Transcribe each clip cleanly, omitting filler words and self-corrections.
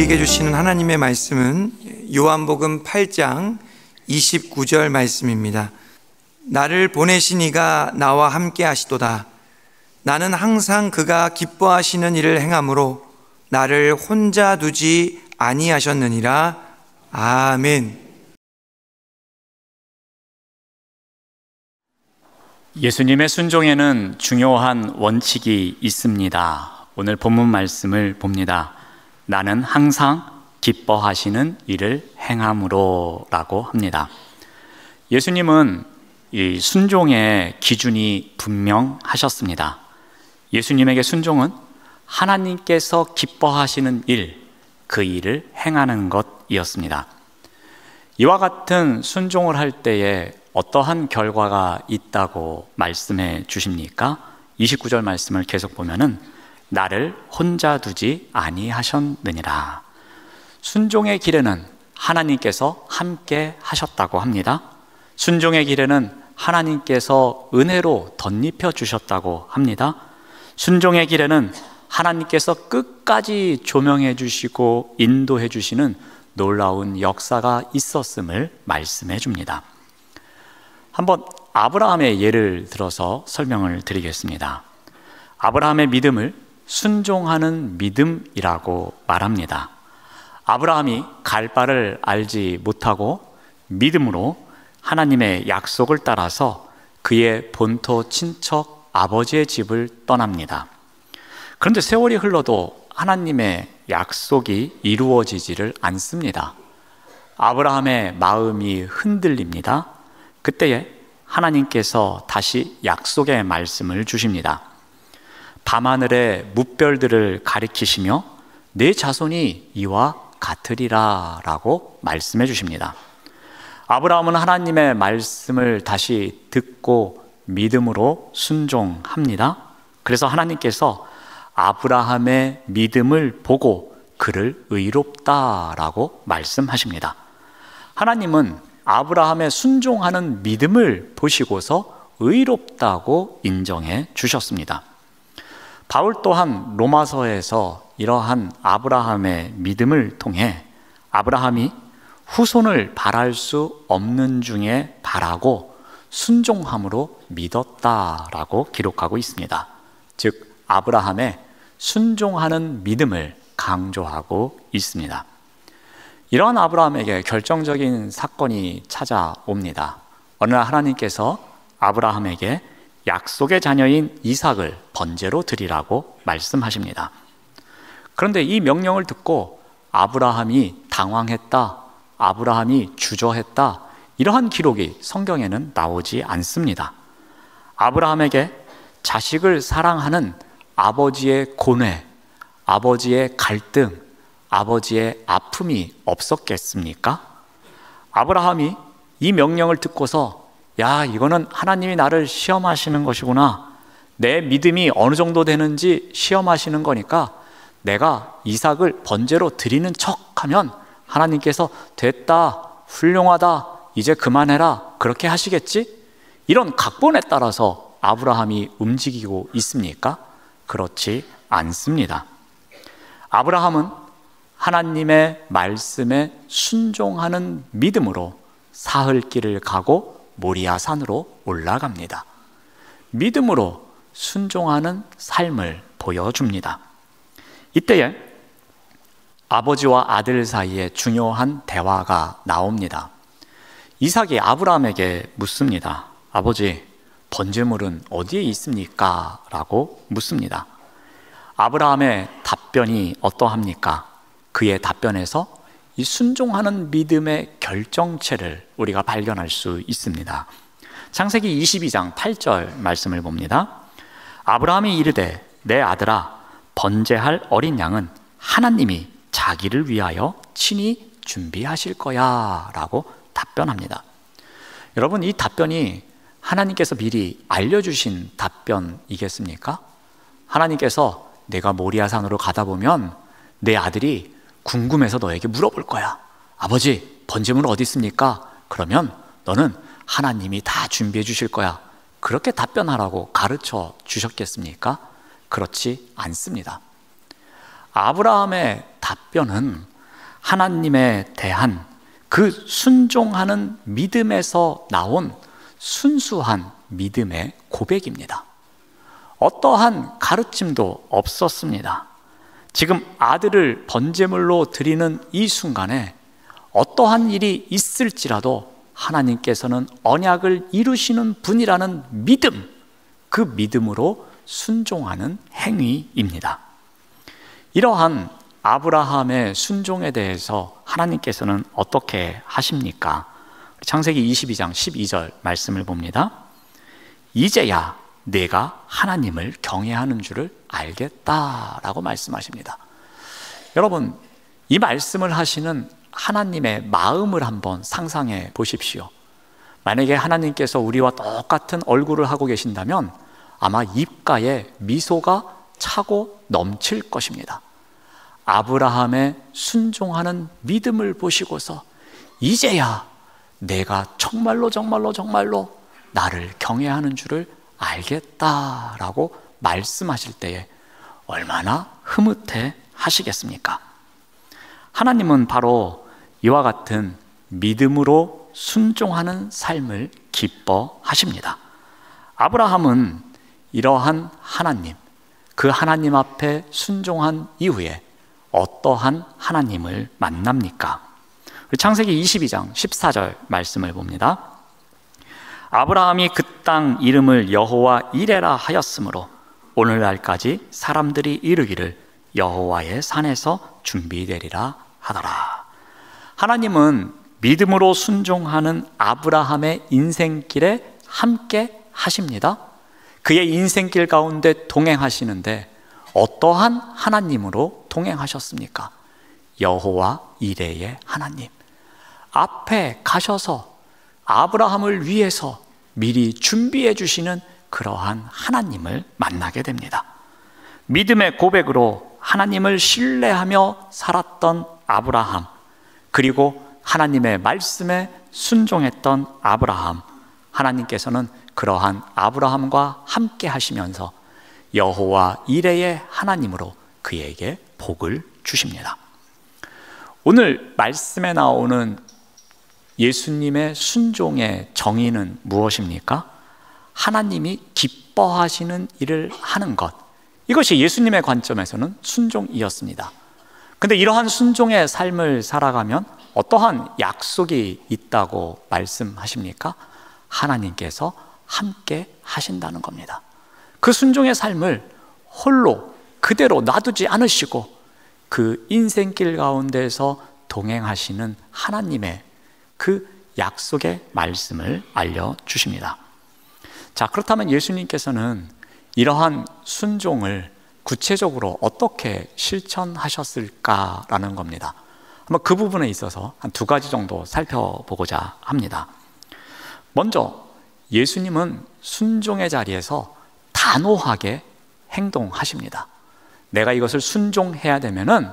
우리에게 주시는 하나님의 말씀은 요한복음 8장 29절 말씀입니다. 나를 보내신 이가 나와 함께 하시도다. 나는 항상 그가 기뻐하시는 일을 행함으로 나를 혼자 두지 아니하셨느니라. 아멘. 예수님의 순종에는 중요한 원칙이 있습니다. 오늘 본문 말씀을 봅니다. 나는 항상 기뻐하시는 일을 행함으로 라고 합니다. 예수님은 이 순종의 기준이 분명하셨습니다. 예수님에게 순종은 하나님께서 기뻐하시는 일, 그 일을 행하는 것이었습니다. 이와 같은 순종을 할 때에 어떠한 결과가 있다고 말씀해 주십니까? 29절 말씀을 계속 보면은 나를 혼자 두지 아니하셨느니라. 순종의 길에는 하나님께서 함께 하셨다고 합니다. 순종의 길에는 하나님께서 은혜로 덧입혀 주셨다고 합니다. 순종의 길에는 하나님께서 끝까지 조명해 주시고 인도해 주시는 놀라운 역사가 있었음을 말씀해 줍니다. 한번 아브라함의 예를 들어서 설명을 드리겠습니다. 아브라함의 믿음을 순종하는 믿음이라고 말합니다. 아브라함이 갈 바를 알지 못하고 믿음으로 하나님의 약속을 따라서 그의 본토 친척 아버지의 집을 떠납니다. 그런데 세월이 흘러도 하나님의 약속이 이루어지지를 않습니다. 아브라함의 마음이 흔들립니다. 그때에 하나님께서 다시 약속의 말씀을 주십니다. 밤하늘의 뭇별들을 가리키시며 내 자손이 이와 같으리라 라고 말씀해 주십니다. 아브라함은 하나님의 말씀을 다시 듣고 믿음으로 순종합니다. 그래서 하나님께서 아브라함의 믿음을 보고 그를 의롭다라고 말씀하십니다. 하나님은 아브라함의 순종하는 믿음을 보시고서 의롭다고 인정해 주셨습니다. 바울 또한 로마서에서 이러한 아브라함의 믿음을 통해 아브라함이 후손을 바랄 수 없는 중에 바라고 순종함으로 믿었다라고 기록하고 있습니다. 즉 아브라함의 순종하는 믿음을 강조하고 있습니다. 이러한 아브라함에게 결정적인 사건이 찾아옵니다. 어느 날 하나님께서 아브라함에게 약속의 자녀인 이삭을 번제로 드리라고 말씀하십니다. 그런데 이 명령을 듣고 아브라함이 당황했다, 아브라함이 주저했다, 이러한 기록이 성경에는 나오지 않습니다. 아브라함에게 자식을 사랑하는 아버지의 고뇌, 아버지의 갈등, 아버지의 아픔이 없었겠습니까? 아브라함이 이 명령을 듣고서 야, 이거는 하나님이 나를 시험하시는 것이구나. 내 믿음이 어느 정도 되는지 시험하시는 거니까 내가 이삭을 번제로 드리는 척하면 하나님께서 됐다, 훌륭하다, 이제 그만해라, 그렇게 하시겠지? 이런 각본에 따라서 아브라함이 움직이고 있습니까? 그렇지 않습니다. 아브라함은 하나님의 말씀에 순종하는 믿음으로 사흘길을 가고 모리아산으로 올라갑니다. 믿음으로 순종하는 삶을 보여줍니다. 이때에 아버지와 아들 사이에 중요한 대화가 나옵니다. 이삭이 아브라함에게 묻습니다. 아버지, 번제물은 어디에 있습니까? 라고 묻습니다. 아브라함의 답변이 어떠합니까? 그의 답변에서 이 순종하는 믿음의 결정체를 우리가 발견할 수 있습니다. 창세기 22장 8절 말씀을 봅니다. 아브라함이 이르되 내 아들아 번제할 어린 양은 하나님이 자기를 위하여 친히 준비하실 거야 라고 답변합니다. 여러분, 이 답변이 하나님께서 미리 알려주신 답변이겠습니까? 하나님께서 내가 모리아산으로 가다 보면 내 아들이 궁금해서 너에게 물어볼 거야. 아버지, 번제물 어디 있습니까? 그러면 너는 하나님이 다 준비해 주실 거야. 그렇게 답변하라고 가르쳐 주셨겠습니까? 그렇지 않습니다. 아브라함의 답변은 하나님에 대한 그 순종하는 믿음에서 나온 순수한 믿음의 고백입니다. 어떠한 가르침도 없었습니다. 지금 아들을 번제물로 드리는 이 순간에 어떠한 일이 있을지라도 하나님께서는 언약을 이루시는 분이라는 믿음, 그 믿음으로 순종하는 행위입니다. 이러한 아브라함의 순종에 대해서 하나님께서는 어떻게 하십니까? 창세기 22장 12절 말씀을 봅니다. 이제야 내가 하나님을 경외하는 줄을 알겠다라고 말씀하십니다. 여러분, 이 말씀을 하시는 하나님의 마음을 한번 상상해 보십시오. 만약에 하나님께서 우리와 똑같은 얼굴을 하고 계신다면 아마 입가에 미소가 차고 넘칠 것입니다. 아브라함의 순종하는 믿음을 보시고서 이제야 내가 정말로 나를 경외하는 줄을 알겠다라고 말씀하실 때에 얼마나 흐뭇해 하시겠습니까? 하나님은 바로 이와 같은 믿음으로 순종하는 삶을 기뻐하십니다. 아브라함은 이러한 하나님, 그 하나님 앞에 순종한 이후에 어떠한 하나님을 만납니까? 창세기 22장 14절 말씀을 봅니다. 아브라함이 그 땅 이름을 여호와 이레라 하였으므로 오늘날까지 사람들이 이르기를 여호와의 산에서 준비되리라 하더라. 하나님은 믿음으로 순종하는 아브라함의 인생길에 함께 하십니다. 그의 인생길 가운데 동행하시는데 어떠한 하나님으로 동행하셨습니까? 여호와 이레의 하나님. 앞에 가셔서 아브라함을 위해서 미리 준비해 주시는 그러한 하나님을 만나게 됩니다. 믿음의 고백으로 하나님을 신뢰하며 살았던 아브라함, 그리고 하나님의 말씀에 순종했던 아브라함, 하나님께서는 그러한 아브라함과 함께 하시면서 여호와 이레의 하나님으로 그에게 복을 주십니다. 오늘 말씀에 나오는 예수님의 순종의 정의는 무엇입니까? 하나님이 기뻐하시는 일을 하는 것, 이것이 예수님의 관점에서는 순종이었습니다. 근데 이러한 순종의 삶을 살아가면 어떠한 약속이 있다고 말씀하십니까? 하나님께서 함께 하신다는 겁니다. 그 순종의 삶을 홀로 그대로 놔두지 않으시고 그 인생길 가운데서 동행하시는 하나님의 그 약속의 말씀을 알려주십니다. 자, 그렇다면 예수님께서는 이러한 순종을 구체적으로 어떻게 실천하셨을까라는 겁니다. 한번 그 부분에 있어서 한 두 가지 정도 살펴보고자 합니다. 먼저 예수님은 순종의 자리에서 단호하게 행동하십니다. 내가 이것을 순종해야 되면은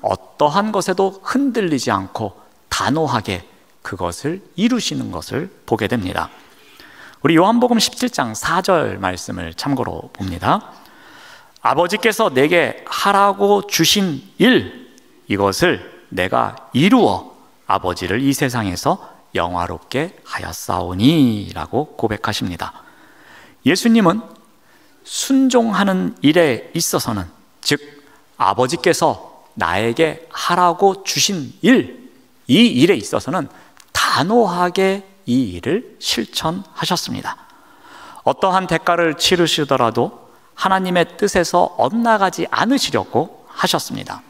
어떠한 것에도 흔들리지 않고 단호하게 그것을 이루시는 것을 보게 됩니다. 우리 요한복음 17장 4절 말씀을 참고로 봅니다. 아버지께서 내게 하라고 주신 일, 이것을 내가 이루어 아버지를 이 세상에서 영화롭게 하였사오니 라고 고백하십니다. 예수님은 순종하는 일에 있어서는, 즉 아버지께서 나에게 하라고 주신 일, 이 일에 있어서는 단호하게 이 일을 실천하셨습니다. 어떠한 대가를 치르시더라도 하나님의 뜻에서 엇나가지 않으시려고 하셨습니다.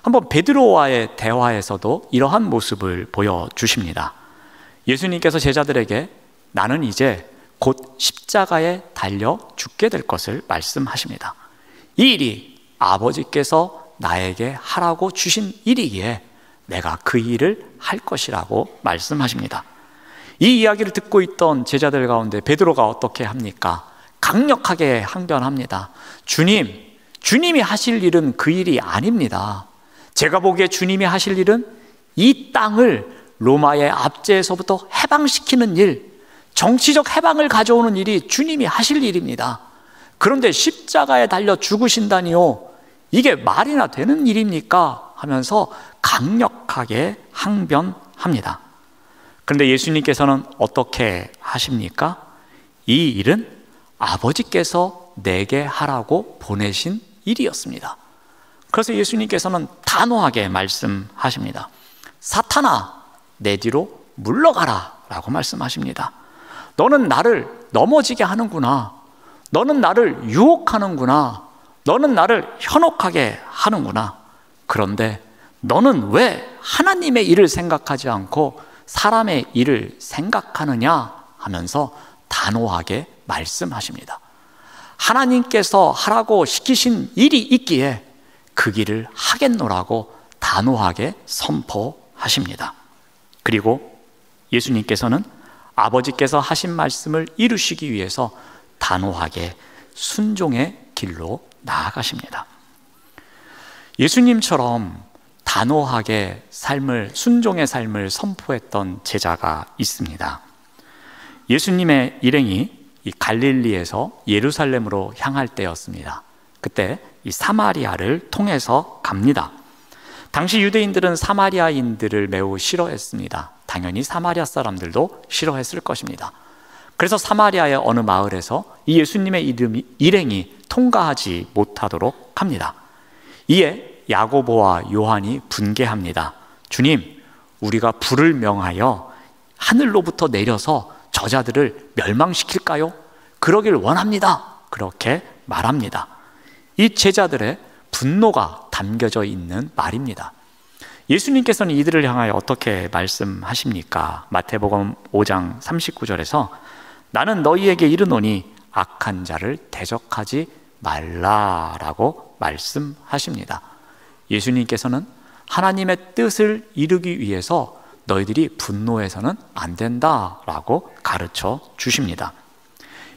한번 베드로와의 대화에서도 이러한 모습을 보여주십니다. 예수님께서 제자들에게 나는 이제 곧 십자가에 달려 죽게 될 것을 말씀하십니다. 이 일이 아버지께서 나에게 하라고 주신 일이기에 내가 그 일을 할 것이라고 말씀하십니다. 이 이야기를 듣고 있던 제자들 가운데 베드로가 어떻게 합니까? 강력하게 항변합니다. 주님이 하실 일은 그 일이 아닙니다. 제가 보기에 주님이 하실 일은 이 땅을 로마의 압제에서부터 해방시키는 일, 정치적 해방을 가져오는 일이 주님이 하실 일입니다. 그런데 십자가에 달려 죽으신다니요, 이게 말이나 되는 일입니까? 하면서 강력하게 항변합니다. 그런데 예수님께서는 어떻게 하십니까? 이 일은 아버지께서 내게 하라고 보내신 일이었습니다. 그래서 예수님께서는 단호하게 말씀하십니다. 사탄아, 내 뒤로 물러가라 라고 말씀하십니다. 너는 나를 넘어지게 하는구나. 너는 나를 유혹하는구나. 너는 나를 현혹하게 하는구나. 그런데 너는 왜 하나님의 일을 생각하지 않고 사람의 일을 생각하느냐 하면서 단호하게 말씀하십니다. 하나님께서 하라고 시키신 일이 있기에 그 길을 하겠노라고 단호하게 선포하십니다. 그리고 예수님께서는 아버지께서 하신 말씀을 이루시기 위해서 단호하게 순종의 길로 나아가십니다. 예수님처럼 단호하게 순종의 삶을 선포했던 제자가 있습니다. 예수님의 일행이 이 갈릴리에서 예루살렘으로 향할 때였습니다. 그때 이 사마리아를 통해서 갑니다. 당시 유대인들은 사마리아인들을 매우 싫어했습니다. 당연히 사마리아 사람들도 싫어했을 것입니다. 그래서 사마리아의 어느 마을에서 이 예수님의 일행이 통과하지 못하도록 합니다. 이에 야고보와 요한이 분개합니다. 주님, 우리가 불을 명하여 하늘로부터 내려서 저자들을 멸망시킬까요? 그러길 원합니다. 그렇게 말합니다. 이 제자들의 분노가 담겨져 있는 말입니다. 예수님께서는 이들을 향하여 어떻게 말씀하십니까? 마태복음 5장 39절에서 나는 너희에게 이르노니 악한 자를 대적하지 말라라고 말씀하십니다. 예수님께서는 하나님의 뜻을 이루기 위해서 너희들이 분노해서는 안 된다라고 가르쳐 주십니다.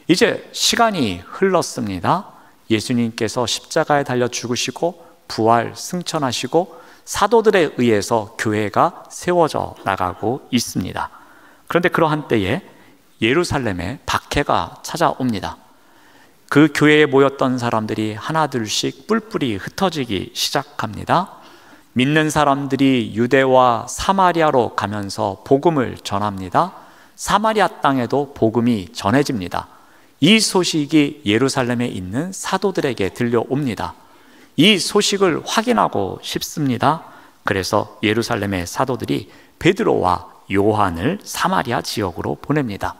이제 시간이 흘렀습니다. 예수님께서 십자가에 달려 죽으시고 부활 승천하시고 사도들에 의해서 교회가 세워져 나가고 있습니다. 그런데 그러한 때에 예루살렘에 박해가 찾아옵니다. 그 교회에 모였던 사람들이 하나둘씩 뿔뿔이 흩어지기 시작합니다. 믿는 사람들이 유대와 사마리아로 가면서 복음을 전합니다. 사마리아 땅에도 복음이 전해집니다. 이 소식이 예루살렘에 있는 사도들에게 들려옵니다. 이 소식을 확인하고 싶습니다. 그래서 예루살렘의 사도들이 베드로와 요한을 사마리아 지역으로 보냅니다.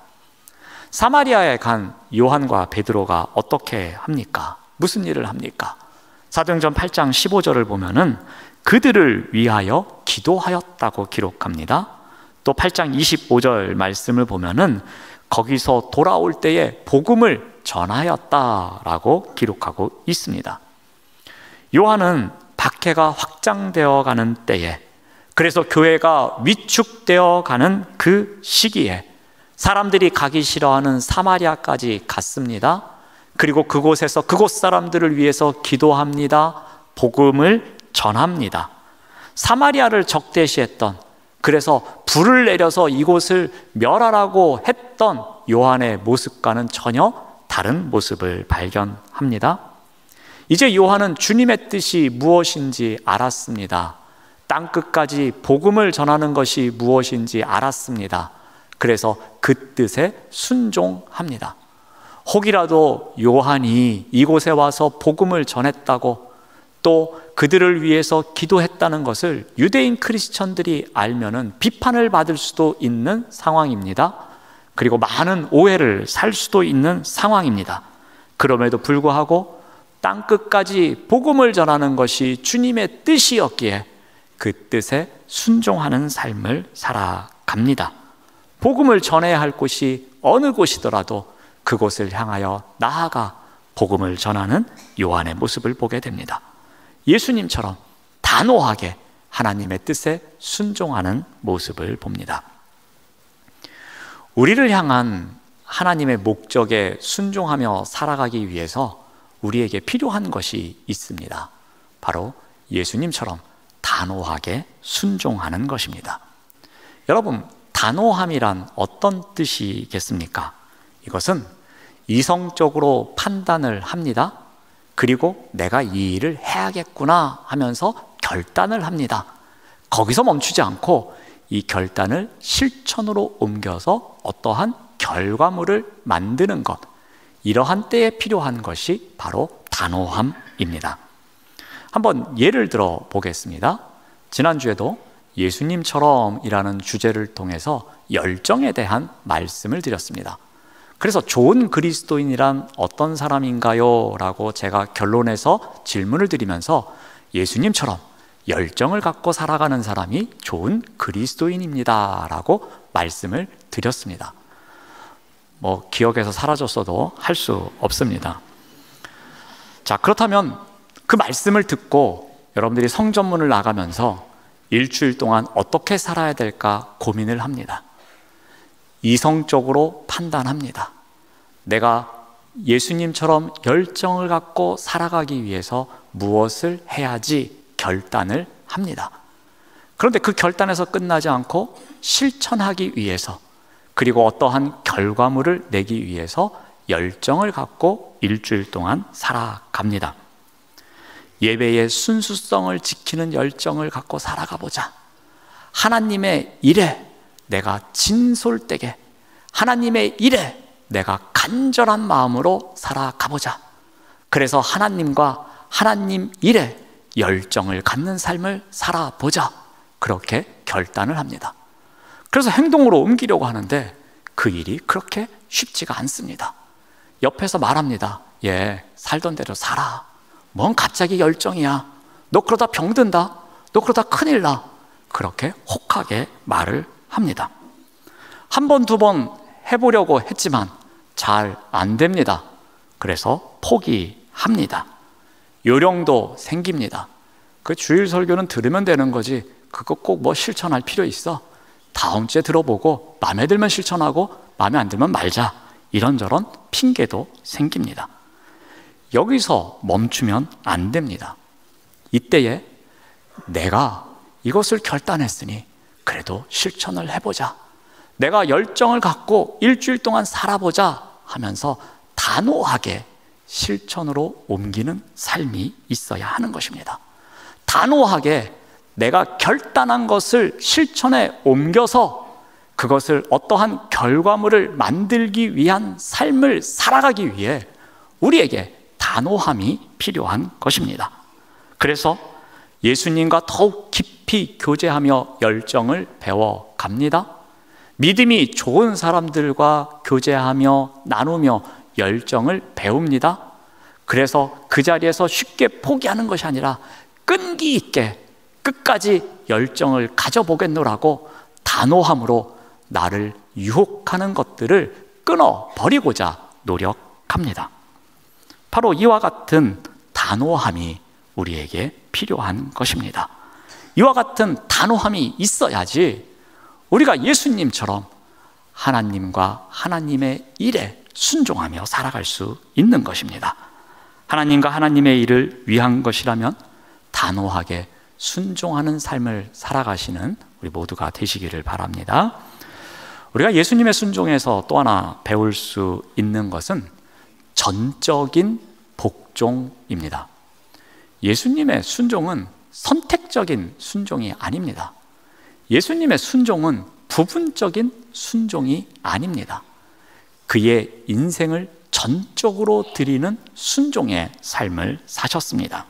사마리아에 간 요한과 베드로가 어떻게 합니까? 무슨 일을 합니까? 사도행전 8장 15절을 보면은 그들을 위하여 기도하였다고 기록합니다. 또 8장 25절 말씀을 보면은 거기서 돌아올 때에 복음을 전하였다라고 기록하고 있습니다. 요한은 박해가 확장되어 가는 때에, 그래서 교회가 위축되어 가는 그 시기에 사람들이 가기 싫어하는 사마리아까지 갔습니다. 그리고 그곳에서 그곳 사람들을 위해서 기도합니다. 복음을 전합니다. 사마리아를 적대시했던, 그래서 불을 내려서 이곳을 멸하라고 했던 요한의 모습과는 전혀 다른 모습을 발견합니다. 이제 요한은 주님의 뜻이 무엇인지 알았습니다. 땅끝까지 복음을 전하는 것이 무엇인지 알았습니다. 그래서 그 뜻에 순종합니다. 혹이라도 요한이 이곳에 와서 복음을 전했다고 또 그들을 위해서 기도했다는 것을 유대인 크리스천들이 알면은 비판을 받을 수도 있는 상황입니다. 그리고 많은 오해를 살 수도 있는 상황입니다. 그럼에도 불구하고 땅끝까지 복음을 전하는 것이 주님의 뜻이었기에 그 뜻에 순종하는 삶을 살아갑니다. 복음을 전해야 할 곳이 어느 곳이더라도 그곳을 향하여 나아가 복음을 전하는 요한의 모습을 보게 됩니다. 예수님처럼 단호하게 하나님의 뜻에 순종하는 모습을 봅니다. 우리를 향한 하나님의 목적에 순종하며 살아가기 위해서 우리에게 필요한 것이 있습니다. 바로 예수님처럼 단호하게 순종하는 것입니다. 여러분, 단호함이란 어떤 뜻이겠습니까? 이것은 이성적으로 판단을 합니다. 그리고 내가 이 일을 해야겠구나 하면서 결단을 합니다. 거기서 멈추지 않고 이 결단을 실천으로 옮겨서 어떠한 결과물을 만드는 것, 이러한 때에 필요한 것이 바로 단호함입니다. 한번 예를 들어 보겠습니다. 지난주에도 예수님처럼이라는 주제를 통해서 열정에 대한 말씀을 드렸습니다. 그래서 좋은 그리스도인이란 어떤 사람인가요? 라고 제가 결론에서 질문을 드리면서 예수님처럼 열정을 갖고 살아가는 사람이 좋은 그리스도인입니다 라고 말씀을 드렸습니다. 기억에서 사라졌어도 할 수 없습니다. 자, 그렇다면 그 말씀을 듣고 여러분들이 성전문을 나가면서 일주일 동안 어떻게 살아야 될까 고민을 합니다. 이성적으로 판단합니다. 내가 예수님처럼 열정을 갖고 살아가기 위해서 무엇을 해야지 결단을 합니다. 그런데 그 결단에서 끝나지 않고 실천하기 위해서, 그리고 어떠한 결과물을 내기 위해서 열정을 갖고 일주일 동안 살아갑니다. 예배의 순수성을 지키는 열정을 갖고 살아가보자. 하나님의 일에 내가 진솔되게, 하나님의 일에 내가 간절한 마음으로 살아가보자. 그래서 하나님과 하나님 일에 열정을 갖는 삶을 살아보자. 그렇게 결단을 합니다. 그래서 행동으로 옮기려고 하는데 그 일이 그렇게 쉽지가 않습니다. 옆에서 말합니다. 살던 대로 살아. 뭔 갑자기 열정이야. 너 그러다 병든다. 너 그러다 큰일 나. 그렇게 혹하게 말을 합니다. 한 번, 두 번 해보려고 했지만 잘 안 됩니다. 그래서 포기합니다. 요령도 생깁니다. 그 주일 설교는 들으면 되는 거지 그거 꼭 실천할 필요 있어? 다음 주에 들어보고 마음에 들면 실천하고 마음에 안 들면 말자. 이런저런 핑계도 생깁니다. 여기서 멈추면 안 됩니다. 이때에 내가 이것을 결단했으니 그래도 실천을 해보자. 내가 열정을 갖고 일주일 동안 살아보자 하면서 단호하게 실천으로 옮기는 삶이 있어야 하는 것입니다. 단호하게 내가 결단한 것을 실천에 옮겨서 그것을 어떠한 결과물을 만들기 위한 삶을 살아가기 위해 우리에게 단호함이 필요한 것입니다. 그래서 예수님과 더욱 깊이 교제하며 열정을 배워갑니다. 믿음이 좋은 사람들과 교제하며 나누며 열정을 배웁니다. 그래서 그 자리에서 쉽게 포기하는 것이 아니라 끈기 있게 끝까지 열정을 가져보겠노라고 단호함으로 나를 유혹하는 것들을 끊어버리고자 노력합니다. 바로 이와 같은 단호함이 우리에게 필요한 것입니다. 이와 같은 단호함이 있어야지 우리가 예수님처럼 하나님과 하나님의 일에 순종하며 살아갈 수 있는 것입니다. 하나님과 하나님의 일을 위한 것이라면 단호하게 순종하는 삶을 살아가시는 우리 모두가 되시기를 바랍니다. 우리가 예수님의 순종에서 또 하나 배울 수 있는 것은 전적인 복종입니다. 예수님의 순종은 선택적인 순종이 아닙니다. 예수님의 순종은 부분적인 순종이 아닙니다. 그의 인생을 전적으로 드리는 순종의 삶을 사셨습니다.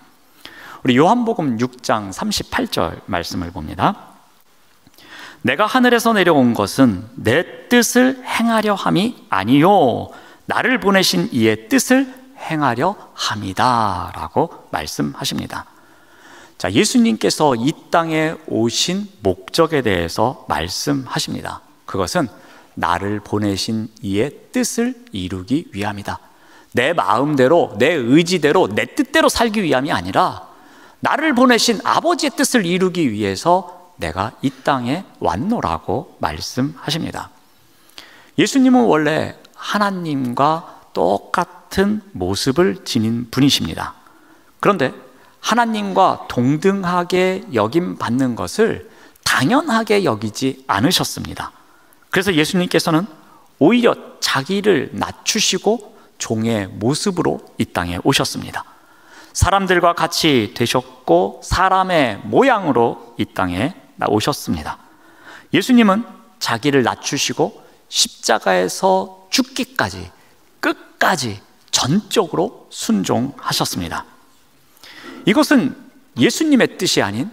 우리 요한복음 6장 38절 말씀을 봅니다. 내가 하늘에서 내려온 것은 내 뜻을 행하려 함이 아니요 나를 보내신 이의 뜻을 행하려 함이다 라고 말씀하십니다. 자, 예수님께서 이 땅에 오신 목적에 대해서 말씀하십니다. 그것은 나를 보내신 이의 뜻을 이루기 위함이다. 내 마음대로, 내 의지대로, 내 뜻대로 살기 위함이 아니라 나를 보내신 아버지의 뜻을 이루기 위해서 내가 이 땅에 왔노라고 말씀하십니다. 예수님은 원래 하나님과 똑같은 모습을 지닌 분이십니다. 그런데 하나님과 동등하게 여김받는 것을 당연하게 여기지 않으셨습니다. 그래서 예수님께서는 오히려 자기를 낮추시고 종의 모습으로 이 땅에 오셨습니다. 사람들과 같이 되셨고 사람의 모양으로 이 땅에 오셨습니다. 예수님은 자기를 낮추시고 십자가에서 죽기까지 끝까지 전적으로 순종하셨습니다. 이것은 예수님의 뜻이 아닌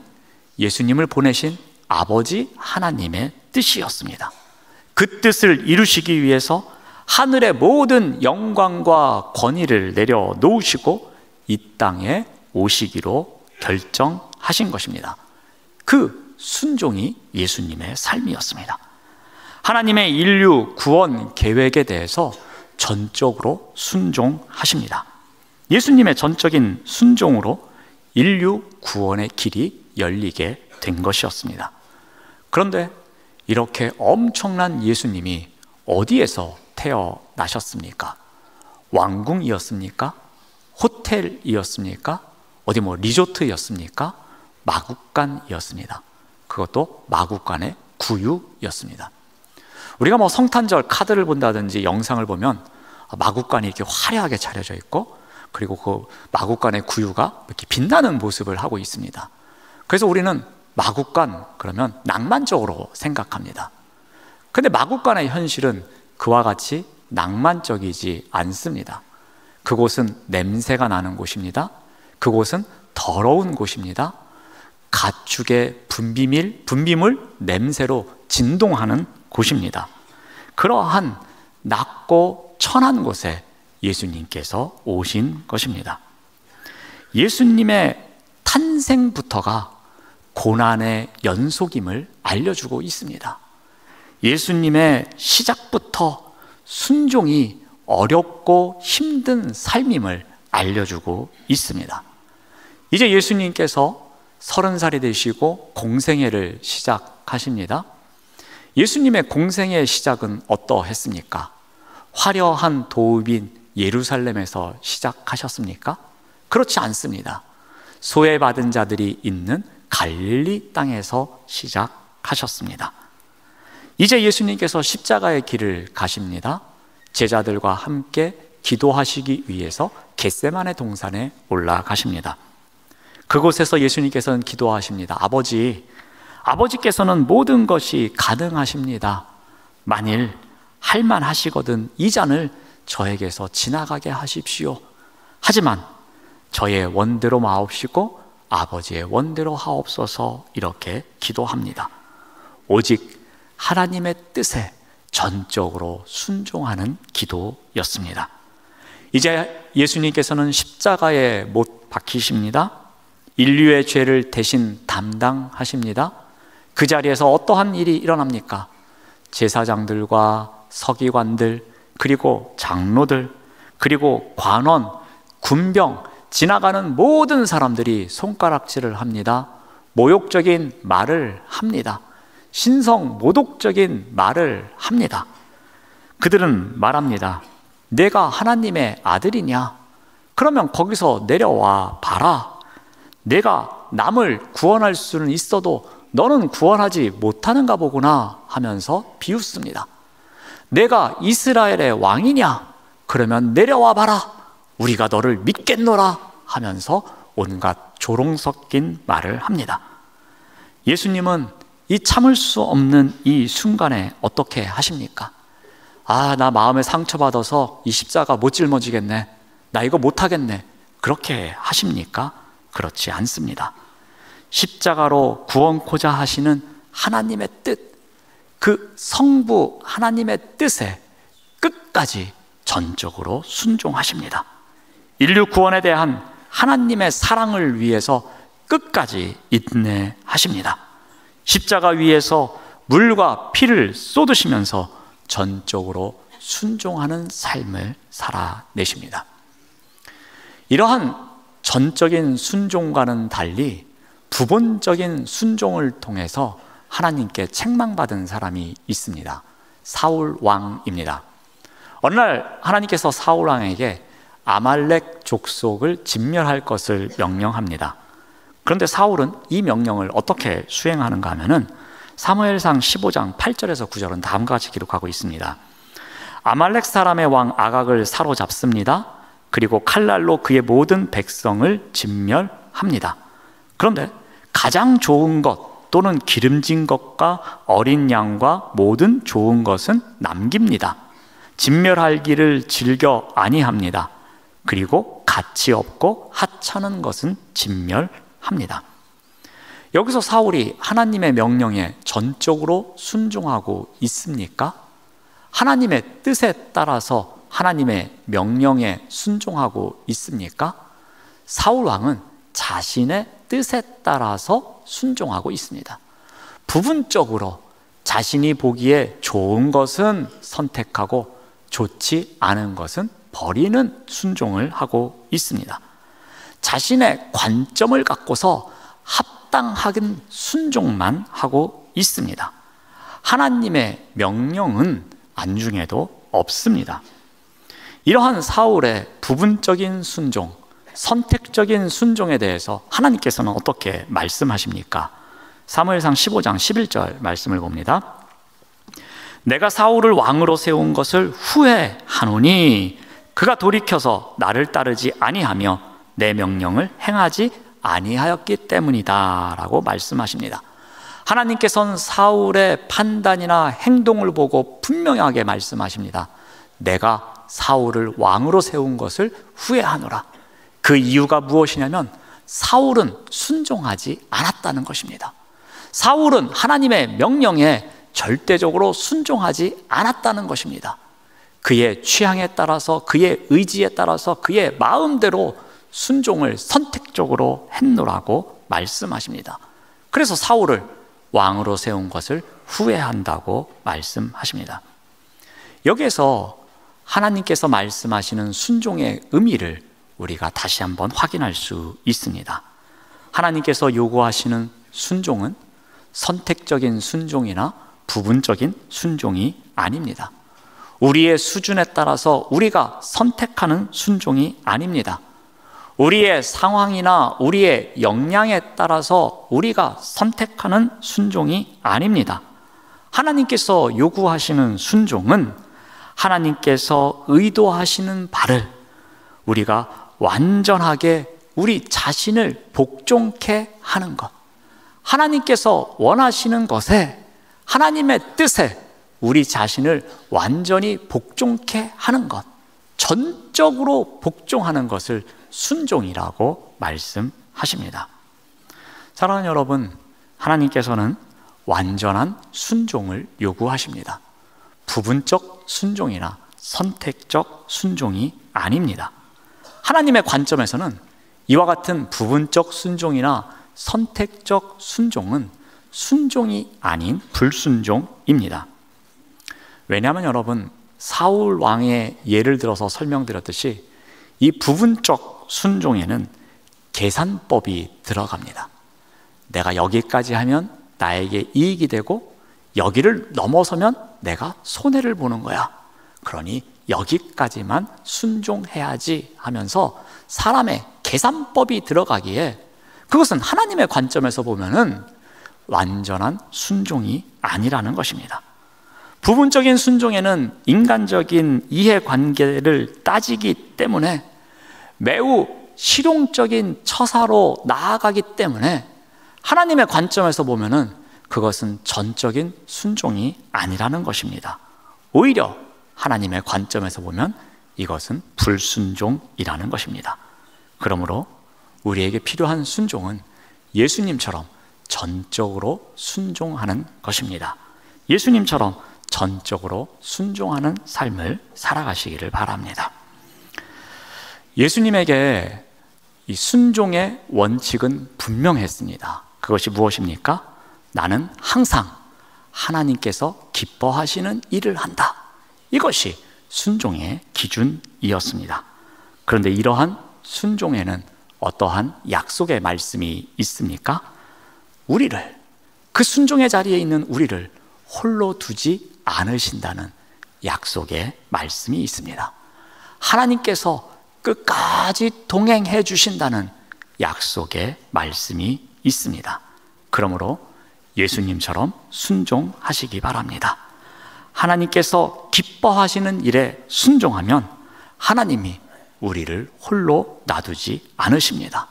예수님을 보내신 아버지 하나님의 뜻이었습니다. 그 뜻을 이루시기 위해서 하늘의 모든 영광과 권위를 내려놓으시고 이 땅에 오시기로 결정하신 것입니다. 그 순종이 예수님의 삶이었습니다. 하나님의 인류 구원 계획에 대해서 전적으로 순종하십니다. 예수님의 전적인 순종으로 인류 구원의 길이 열리게 된 것이었습니다. 그런데 이렇게 엄청난 예수님이 어디에서 태어나셨습니까? 왕궁이었습니까? 호텔이었습니까? 어디 리조트였습니까? 마국간이었습니다. 그것도 마국간의 구유였습니다. 우리가 성탄절 카드를 본다든지 영상을 보면 마국간이 이렇게 화려하게 차려져 있고, 그리고 그 마국간의 구유가 이렇게 빛나는 모습을 하고 있습니다. 그래서 우리는 마국간 그러면 낭만적으로 생각합니다. 근데 마국간의 현실은 그와 같이 낭만적이지 않습니다. 그곳은 냄새가 나는 곳입니다. 그곳은 더러운 곳입니다. 가축의 분비물 냄새로 진동하는 곳입니다. 그러한 낮고 천한 곳에 예수님께서 오신 것입니다. 예수님의 탄생부터가 고난의 연속임을 알려주고 있습니다. 예수님의 시작부터 순종이 어렵고 힘든 삶임을 알려주고 있습니다. 이제 예수님께서 30살이 되시고 공생애를 시작하십니다. 예수님의 공생애의 시작은 어떠했습니까? 화려한 도읍인 예루살렘에서 시작하셨습니까? 그렇지 않습니다. 소외받은 자들이 있는 갈릴리 땅에서 시작하셨습니다. 이제 예수님께서 십자가의 길을 가십니다. 제자들과 함께 기도하시기 위해서 겟세마네 동산에 올라가십니다. 그곳에서 예수님께서는 기도하십니다. 아버지께서는 모든 것이 가능하십니다. 만일 할만하시거든 이 잔을 저에게서 지나가게 하십시오. 하지만 저의 원대로 마옵시고 아버지의 원대로 하옵소서, 이렇게 기도합니다. 오직 하나님의 뜻에 전적으로 순종하는 기도였습니다. 이제 예수님께서는 십자가에 못 박히십니다. 인류의 죄를 대신 담당하십니다. 그 자리에서 어떠한 일이 일어납니까? 제사장들과 서기관들, 그리고 장로들, 그리고 관원, 군병, 지나가는 모든 사람들이 손가락질을 합니다. 모욕적인 말을 합니다. 신성 모독적인 말을 합니다. 그들은 말합니다. 내가 하나님의 아들이냐? 그러면 거기서 내려와 봐라. 내가 남을 구원할 수는 있어도 너는 구원하지 못하는가 보구나 하면서 비웃습니다. 내가 이스라엘의 왕이냐? 그러면 내려와 봐라. 우리가 너를 믿겠노라 하면서 온갖 조롱 섞인 말을 합니다. 예수님은 이 참을 수 없는 이 순간에 어떻게 하십니까? 나 마음에 상처받아서 이 십자가 못 짊어지겠네. 나 이거 못하겠네. 그렇게 하십니까? 그렇지 않습니다. 십자가로 구원코자 하시는 하나님의 뜻, 그 성부 하나님의 뜻에 끝까지 전적으로 순종하십니다. 인류 구원에 대한 하나님의 사랑을 위해서 끝까지 인내하십니다. 십자가 위에서 물과 피를 쏟으시면서 전적으로 순종하는 삶을 살아내십니다. 이러한 전적인 순종과는 달리 부분적인 순종을 통해서 하나님께 책망받은 사람이 있습니다. 사울 왕입니다. 어느 날 하나님께서 사울 왕에게 아말렉 족속을 진멸할 것을 명령합니다. 그런데 사울은 이 명령을 어떻게 수행하는가 하면은 사무엘상 15장 8절에서 9절은 다음과 같이 기록하고 있습니다. 아말렉 사람의 왕 아각을 사로잡습니다. 그리고 칼날로 그의 모든 백성을 진멸합니다. 그런데 가장 좋은 것 또는 기름진 것과 어린 양과 모든 좋은 것은 남깁니다. 진멸하기를 즐겨 아니합니다. 그리고 가치 없고 하찮은 것은 진멸합니다. 여기서 사울이 하나님의 명령에 전적으로 순종하고 있습니까? 하나님의 뜻에 따라서 하나님의 명령에 순종하고 있습니까? 사울 왕은 자신의 뜻에 따라서 순종하고 있습니다. 부분적으로 자신이 보기에 좋은 것은 선택하고 좋지 않은 것은 버리는 순종을 하고 있습니다. 자신의 관점을 갖고서 합당한 순종만 하고 있습니다. 하나님의 명령은 안중에도 없습니다. 이러한 사울의 부분적인 순종, 선택적인 순종에 대해서 하나님께서는 어떻게 말씀하십니까? 사무엘상 15장 11절 말씀을 봅니다. 내가 사울을 왕으로 세운 것을 후회하노니 그가 돌이켜서 나를 따르지 아니하며 내 명령을 행하지 아니하였기 때문이다 라고 말씀하십니다. 하나님께서는 사울의 판단이나 행동을 보고 분명하게 말씀하십니다. 내가 사울을 왕으로 세운 것을 후회하노라. 그 이유가 무엇이냐면 사울은 순종하지 않았다는 것입니다. 사울은 하나님의 명령에 절대적으로 순종하지 않았다는 것입니다. 그의 취향에 따라서, 그의 의지에 따라서, 그의 마음대로 순종을 선택적으로 했노라고 말씀하십니다. 그래서 사울을 왕으로 세운 것을 후회한다고 말씀하십니다. 여기에서 하나님께서 말씀하시는 순종의 의미를 우리가 다시 한번 확인할 수 있습니다. 하나님께서 요구하시는 순종은 선택적인 순종이나 부분적인 순종이 아닙니다. 우리의 수준에 따라서 우리가 선택하는 순종이 아닙니다. 우리의 상황이나 우리의 역량에 따라서 우리가 선택하는 순종이 아닙니다. 하나님께서 요구하시는 순종은 하나님께서 의도하시는 바를 우리가 완전하게 우리 자신을 복종케 하는 것, 하나님께서 원하시는 것에, 하나님의 뜻에 우리 자신을 완전히 복종케 하는 것, 전적으로 복종하는 것을 순종이라고 말씀하십니다. 사랑하는 여러분, 하나님께서는 완전한 순종을 요구하십니다. 부분적 순종이나 선택적 순종이 아닙니다. 하나님의 관점에서는 이와 같은 부분적 순종이나 선택적 순종은 순종이 아닌 불순종입니다. 왜냐하면 여러분, 사울 왕의 예를 들어서 설명드렸듯이 이 부분적 순종에는 계산법이 들어갑니다. 내가 여기까지 하면 나에게 이익이 되고 여기를 넘어서면 내가 손해를 보는 거야. 그러니 여기까지만 순종해야지 하면서 사람의 계산법이 들어가기에 그것은 하나님의 관점에서 보면은 완전한 순종이 아니라는 것입니다. 부분적인 순종에는 인간적인 이해관계를 따지기 때문에 매우 실용적인 처사로 나아가기 때문에 하나님의 관점에서 보면은 그것은 전적인 순종이 아니라는 것입니다. 오히려 하나님의 관점에서 보면 이것은 불순종이라는 것입니다. 그러므로 우리에게 필요한 순종은 예수님처럼 전적으로 순종하는 것입니다. 예수님처럼 전적으로 순종하는 삶을 살아가시기를 바랍니다. 예수님에게 이 순종의 원칙은 분명했습니다. 그것이 무엇입니까? 나는 항상 하나님께서 기뻐하시는 일을 한다. 이것이 순종의 기준이었습니다. 그런데 이러한 순종에는 어떠한 약속의 말씀이 있습니까? 우리를, 그 순종의 자리에 있는 우리를 홀로 두지 않으신다는 약속의 말씀이 있습니다. 하나님께서 끝까지 동행해 주신다는 약속의 말씀이 있습니다. 그러므로 예수님처럼 순종하시기 바랍니다. 하나님께서 기뻐하시는 일에 순종하면 하나님이 우리를 홀로 놔두지 않으십니다.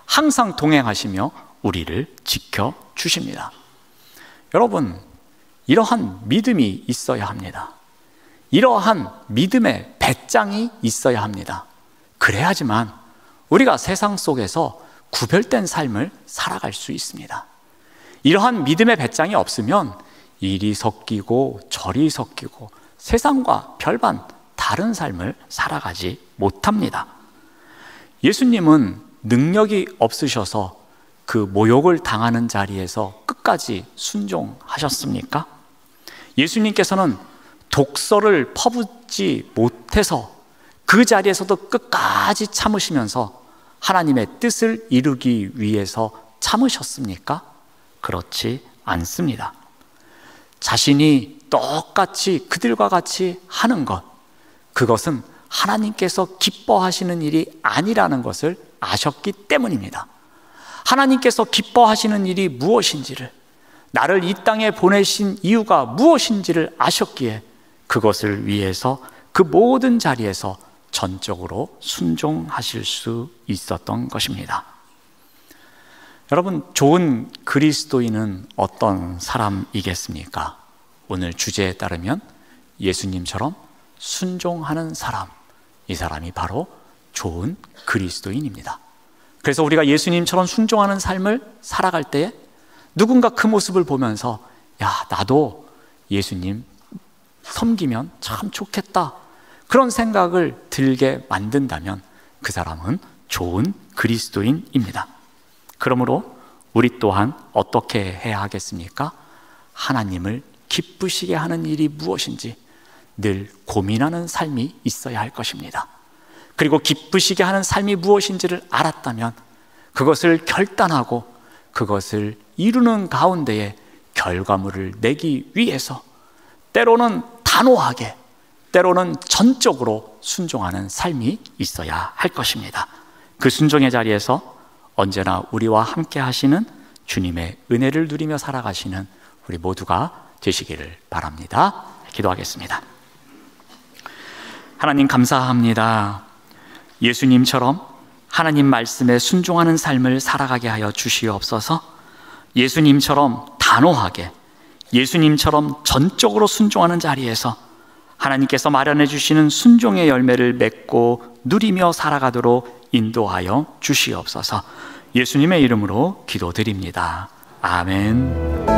항상 동행하시며 우리를 지켜주십니다. 여러분, 이러한 믿음이 있어야 합니다. 이러한 믿음의 배짱이 있어야 합니다. 그래야지만 우리가 세상 속에서 구별된 삶을 살아갈 수 있습니다. 이러한 믿음의 배짱이 없으면 이리 섞이고 저리 섞이고 세상과 별반 다른 삶을 살아가지 못합니다. 예수님은 능력이 없으셔서 그 모욕을 당하는 자리에서 끝까지 순종하셨습니까? 예수님께서는 독서를 퍼붓지 못해서 그 자리에서도 끝까지 참으시면서 하나님의 뜻을 이루기 위해서 참으셨습니까? 그렇지 않습니다. 자신이 똑같이 그들과 같이 하는 것, 그것은 하나님께서 기뻐하시는 일이 아니라는 것을 아셨기 때문입니다. 하나님께서 기뻐하시는 일이 무엇인지를, 나를 이 땅에 보내신 이유가 무엇인지를 아셨기에 그것을 위해서 그 모든 자리에서 전적으로 순종하실 수 있었던 것입니다. 여러분, 좋은 그리스도인은 어떤 사람이겠습니까? 오늘 주제에 따르면 예수님처럼 순종하는 사람, 이 사람이 바로 좋은 그리스도인입니다. 그래서 우리가 예수님처럼 순종하는 삶을 살아갈 때에 누군가 그 모습을 보면서 야, 나도 예수님 섬기면 참 좋겠다, 그런 생각을 들게 만든다면 그 사람은 좋은 그리스도인입니다. 그러므로 우리 또한 어떻게 해야 하겠습니까? 하나님을 기쁘시게 하는 일이 무엇인지 늘 고민하는 삶이 있어야 할 것입니다. 그리고 기쁘시게 하는 삶이 무엇인지를 알았다면 그것을 결단하고 그것을 이루는 가운데에 결과물을 내기 위해서 때로는 단호하게, 때로는 전적으로 순종하는 삶이 있어야 할 것입니다. 그 순종의 자리에서 언제나 우리와 함께 하시는 주님의 은혜를 누리며 살아가시는 우리 모두가 되시기를 바랍니다. 기도하겠습니다. 하나님, 감사합니다. 예수님처럼 하나님 말씀에 순종하는 삶을 살아가게 하여 주시옵소서. 예수님처럼 단호하게, 예수님처럼 전적으로 순종하는 자리에서 하나님께서 마련해 주시는 순종의 열매를 맺고 누리며 살아가도록 인도하여 주시옵소서. 예수님의 이름으로 기도드립니다. 아멘.